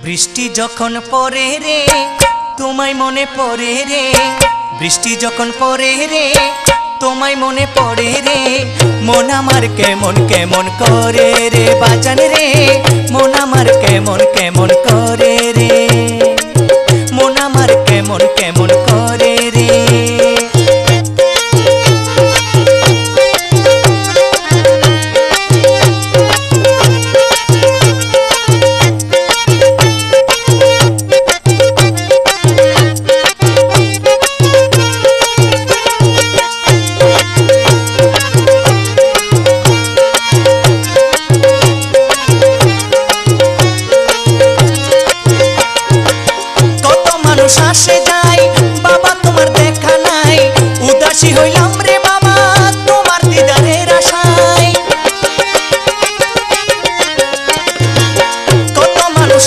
বৃষ্টি যখন পড়ে রে তোমায় মনে পড়ে রে, বৃষ্টি যখন পড়ে রে তোমায় মনে পড়ে রে, মন আমার কেমন কেমন করে রে বাজান রে, মন আমার কেমন কেমন করে রে, মন আমার কেমন কেমন করে রে। আসে